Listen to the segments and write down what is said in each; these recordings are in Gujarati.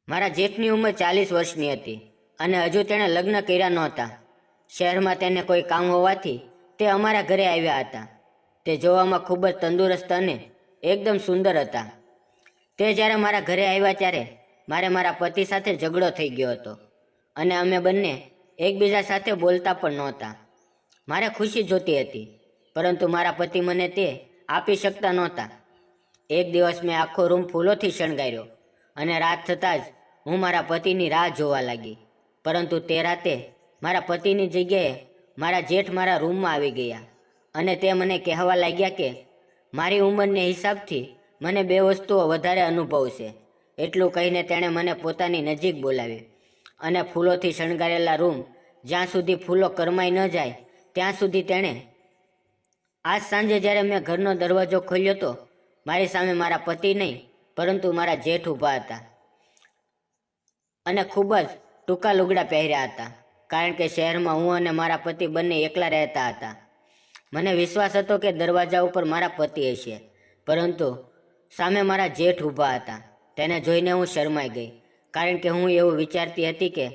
મારા જેઠની ઉંમર 40 વર્ષની હતી અને હજુ તેણે લગ્ન કર્યા નહોતા. શહેરમાં તેને કોઈ કામ હોવાથી તે અમારા ઘરે આવ્યા હતા. તે જોવામાં ખૂબ જ તંદુરસ્ત અને એકદમ સુંદર હતા. તે જ્યારે મારા ઘરે આવ્યા ત્યારે મારા પતિ સાથે ઝઘડો થઈ ગયો હતો અને અમે બંને એકબીજા સાથે બોલતા પણ નહોતા. મારે ખુશી જોતી હતી, પરંતુ મારા પતિ મને તે આપી શકતા નહોતા. એક દિવસ મેં આખો રૂમ ફૂલોથી શણગાર્યો અને રાત થતાં જ હું મારા પતિની રાહ જોવા લાગી. પરંતુ તે રાતે મારા પતિની જગ્યાએ મારા જેઠ મારા રૂમમાં આવી ગયા અને તે મને કહેવા લાગ્યા કે મારી ઉંમરને હિસાબથી મને 2 વસ્તુઓ વધારે અનુભવશે. એટલું કહીને તેણે મને પોતાની નજીક બોલાવી અને ફૂલોથી શણગારેલા રૂમ જ્યાં સુધી ફૂલો કરમાઈ ન જાય ત્યાં સુધી તેણે. આજ સાંજે જ્યારે મેં ઘરનો દરવાજો ખોલ્યો તો મારી સામે મારા પતિ નહીં પરંતુ મારા જેઠ ઊભા હતા અને ખૂબ જ ટૂંકા લુગડા પહેર્યા હતા, કારણ કે શહેરમાં હું અને મારા પતિ બંને એકલા રહેતા હતા. મને વિશ્વાસ હતો કે દરવાજા ઉપર મારા પતિ હશે, પરંતુ સામે મારા જેઠ ઊભા હતા. તેને જોઈને હું શરમાઈ ગઈ, કારણ કે હું એવું વિચારતી હતી કે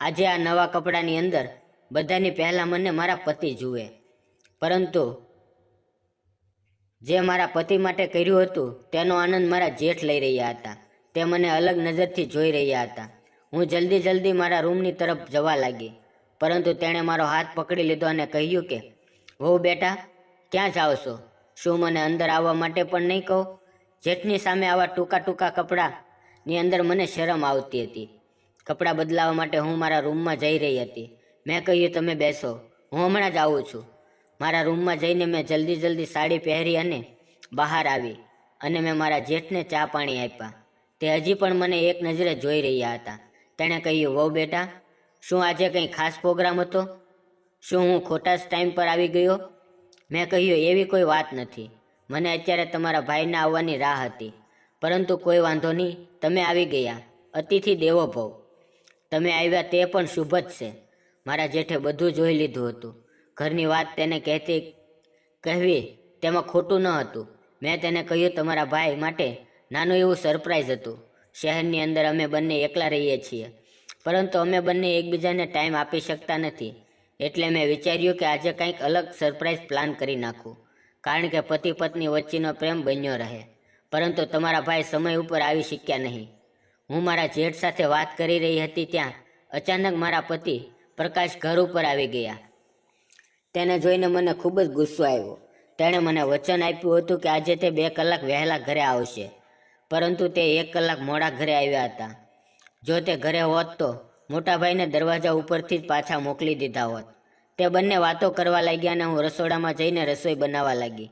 આજે આ નવા કપડાની અંદર બધાની પહેલાં મને મારા પતિ જુએ. પરંતુ જે મારા પતિ માટે કર્યું હતું તેનો આનંદ મારા જેઠ લઈ રહ્યા હતા. તે મને અલગ નજરથી જોઈ રહ્યા હતા. હું જલ્દી મારા રૂમની તરફ જવા લાગી, પરંતુ તેણે મારો હાથ પકડી લીધો અને કહ્યું કે વહુ બેટા, ક્યાં જાઓ છો? શું મને અંદર આવવા માટે પણ નહીં કહો? જેઠની સામે આવા ટૂંકા કપડાની અંદર મને શરમ આવતી હતી. કપડાં બદલાવા માટે હું મારા રૂમમાં જઈ રહી હતી. મેં કહ્યું તમે બેસો, હું હમણાં જ આવું છું. મારા રૂમમાં જઈને મેં જલ્દી સાડી પહેરી અને બહાર આવી અને મેં મારા જેઠને ચા પાણી આપ્યા. તે હજી પણ મને એક નજરે જોઈ રહ્યા હતા. તેણે કહ્યું, વહુ બેટા, શું આજે કંઈ ખાસ પ્રોગ્રામ હતો? શું હું ખોટા જ ટાઈમ પર આવી ગયો? મેં કહ્યું, એવી કોઈ વાત નથી. મને અત્યારે તમારા ભાઈને આવવાની રાહ હતી, પરંતુ કોઈ વાંધો નહીં, તમે આવી ગયા. અતિથિ દેવો ભવ. તમે આવ્યા તે પણ શુભ જ છે. મારા જેઠે બધું જોઈ લીધું હતું. ઘરની વાત તેને કહેવી તેમાં ખોટું ન હતું. મેં તેને કહ્યું, તમારા ભાઈ માટે નાનું એવું સરપ્રાઈઝ હતું. શહેરની અંદર અમે બંને એકલા રહીએ છીએ, પરંતુ અમે બંને એકબીજાને ટાઈમ આપી શકતા નથી. એટલે મેં વિચાર્યું કે આજે કંઈક અલગ સરપ્રાઈઝ પ્લાન કરી નાખું, કારણ કે પતિ પત્ની વચ્ચેનો પ્રેમ બન્યો રહે. પરંતુ તમારા ભાઈ સમય ઉપર આવી શક્યા નહીં. હું મારા જેઠ સાથે વાત કરી રહી હતી ત્યાં અચાનક મારા પતિ પ્રકાશ ઘર ઉપર આવી ગયા. તેને જોઈને મને ખૂબ જ ગુસ્સો આવ્યો. તેણે મને વચન આપ્યું હતું કે આજે તે 2 કલાક વહેલા ઘરે આવશે, પરંતુ તે 1 કલાક મોડા ઘરે આવ્યા હતા. જો તે ઘરે હોત તો મોટાભાઈને દરવાજા ઉપરથી જ પાછા મોકલી દીધા હોત. તે બંને વાતો કરવા લાગ્યા અને હું રસોડામાં જઈને રસોઈ બનાવવા લાગી.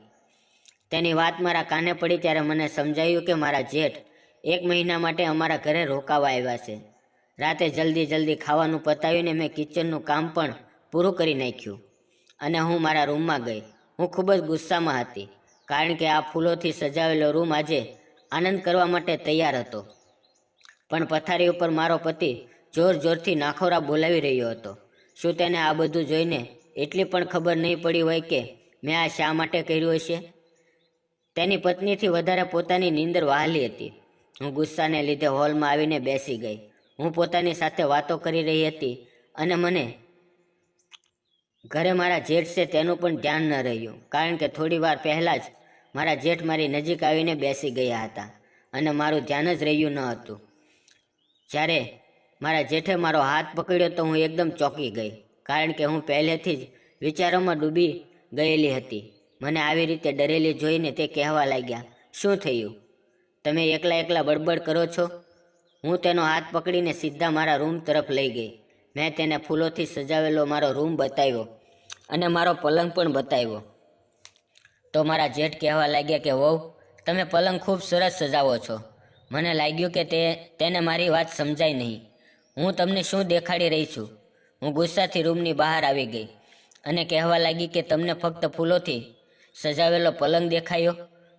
તેની વાત મારા કાને પડી ત્યારે મને સમજાયું કે મારા જેઠ 1 મહિના માટે અમારા ઘરે રોકાવા આવ્યા છે. રાતે જલ્દી ખાવાનું પતાવીને મેં કિચનનું કામ પણ પૂરું કરી નાખ્યું અને હું મારા રૂમમાં ગઈ. હું ખૂબ જ ગુસ્સામાં હતી, કારણ કે આ ફૂલોથી સજાવેલો રૂમ આજે આનંદ કરવા માટે તૈયાર હતો. પણ પથારી ઉપર મારો પતિ જોરથી નાખોરા બોલાવી રહ્યો હતો. શું તેને આ બધું જોઈને એટલી પણ ખબર નહીં પડી હોય કે મેં આ શા માટે કર્યું હશે? તેની પત્નીથી વધારે પોતાની નીંદર વહાલી હતી. હું ગુસ્સાને લીધે હોલમાં આવીને બેસી ગઈ. હું પોતાની સાથે વાતો કરી રહી હતી અને મને ઘરે મારા જેઠ છે તેનું પણ ધ્યાન ન રહ્યું, કારણ કે થોડી વાર પહેલાં જ મારા જેઠ મારી નજીક આવીને બેસી ગયા હતા અને મારું ધ્યાન જ રહ્યું ન હતું. જ્યારે મારા જેઠે મારો હાથ પકડ્યો તો હું એકદમ ચોંકી ગઈ, કારણ કે હું પહેલેથી જ વિચારોમાં ડૂબી ગયેલી હતી. મને આવી રીતે ડરેલી જોઈને તે કહેવા લાગ્યા, શું થયું? તમે એકલા બડબડ કરો છો? હું તેનો હાથ પકડીને સીધા મારા રૂમ તરફ લઈ ગઈ. મેં તેને ફૂલોથી સજાવેલો મારો રૂમ બતાવ્યો અને મારો પલંગ પણ બતાવ્યો. તો મારા જેઠ કહેવા લાગ્યા કે વહુ, તમે પલંગ ખૂબ સરસ સજાવો છો. મને લાગ્યું કે તેને મારી વાત સમજાય નહીં. હું તમને શું દેખાડી રહી છું? હું ગુસ્સાથી રૂમની બહાર આવી ગઈ અને કહેવા લાગી કે તમને ફક્ત ફૂલોથી સજાવેલો પલંગ દેખાયો?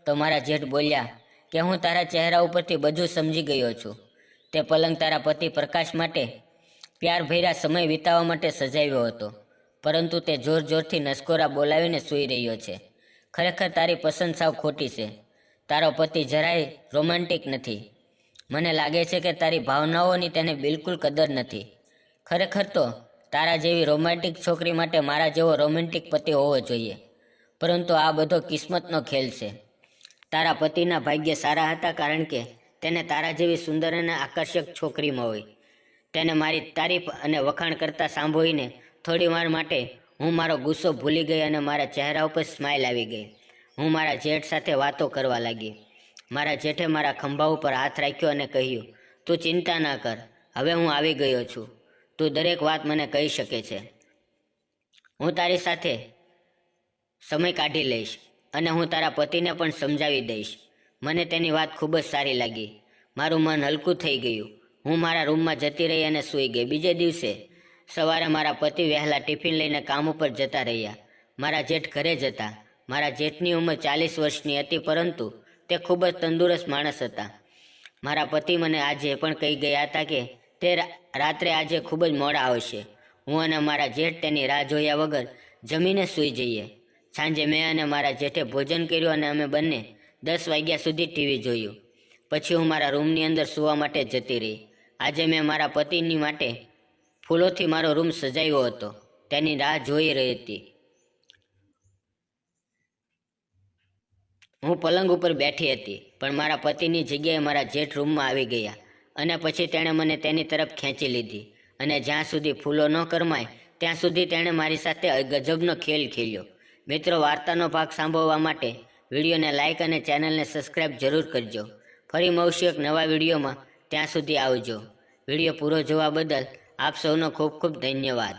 તો મારા જેઠ બોલ્યા કે હું તારા ચહેરા ઉપરથી બધું સમજી ગયો છું. તે પલંગ તારા પતિ પ્રકાશ માટે પ્યારભર્યા સમય વિતાવવા માટે સજાવ્યો હતો, પરંતુ તે જોરથી નસકોરા બોલાવીને સૂઈ રહ્યો છે. ખરેખર તારી પસંદ સાવ ખોટી છે. તારો પતિ જરાય રોમેન્ટિક નથી. મને લાગે છે કે તારી ભાવનાઓની તેને બિલકુલ કદર નથી. ખરેખર તો તારા જેવી રોમેન્ટિક છોકરી માટે મારા જેવો રોમેન્ટિક પતિ હોવો જોઈએ. પરંતુ આ બધો કિસ્મતનો ખેલ છે. તારા પતિના ભાગ્ય સારા હતા, કારણ કે તેને તારા જેવી સુંદર અને આકર્ષક છોકરી મળી. તેને મારી તારીફ અને વખાણ કરતા સાંભળીને થોડી વાર માટે હું મારો ગુસ્સો ભૂલી ગઈ અને મારા ચહેરા ઉપર સ્માઇલ આવી ગઈ. હું મારા જેઠ સાથે વાતો કરવા લાગી. મારા જેઠે મારા ખંભા ઉપર હાથ રાખ્યો અને કહ્યું, તું ચિંતા ના કર, હવે હું આવી ગયો છું. તું દરેક વાત મને કહી શકે છે. હું તારી સાથે સમય કાઢી લઈશ અને હું તારા પતિને પણ સમજાવી દઈશ. મને તેની વાત ખૂબ જ સારી લાગી. મારું મન હલકું થઈ ગયું. હું મારા રૂમમાં જતી રહી અને સૂઈ ગઈ. બીજે દિવસે સવારે મારા પતિ વહેલા ટિફિન લઈને કામ ઉપર જતા રહ્યા. મારા જેઠ ઘરે જ હતા. મારા જેઠની ઉંમર 40 વર્ષની હતી, પરંતુ તે ખૂબ જ તંદુરસ્ત માણસ હતા. મારા પતિ મને આજે પણ કહી ગયા હતા કે તે રાત્રે આજે ખૂબ જ મોડા આવશે. હું અને મારા જેઠ તેની રાહ જોયા વગર જમીને સૂઈ જઈએ. સાંજે મેં અને મારા જેઠે ભોજન કર્યું અને અમે બંને 10 વાગ્યા સુધી ટીવી જોયું. પછી હું મારા રૂમની અંદર સૂવા માટે જતી રહી. આજે મેં મારા પતિની માટે ફૂલોથી મારો રૂમ સજાવ્યો હતો. તેની રાહ જોઈ રહી હતી. હું પલંગ ઉપર બેઠી હતી, પણ મારા પતિની જગ્યાએ મારા જેઠ રૂમમાં આવી ગયા અને પછી તેણે મને તેની તરફ ખેંચી લીધી અને જ્યાં સુધી ફૂલો ન કરમાય ત્યાં સુધી તેણે મારી સાથે ગજબનો ખેલ ખેલ્યો. મિત્રો, વાર્તાનો ભાગ સાંભળવા માટે વિડીયોને લાઇક અને ચેનલને સબસ્ક્રાઈબ જરૂર કરજો. ફરી મળશું એક નવા વિડીયોમાં. ત્યાં સુધી આવજો. વિડીયો પૂરો જોવા બદલ આપ સૌનો ખૂબ ખૂબ ધન્યવાદ.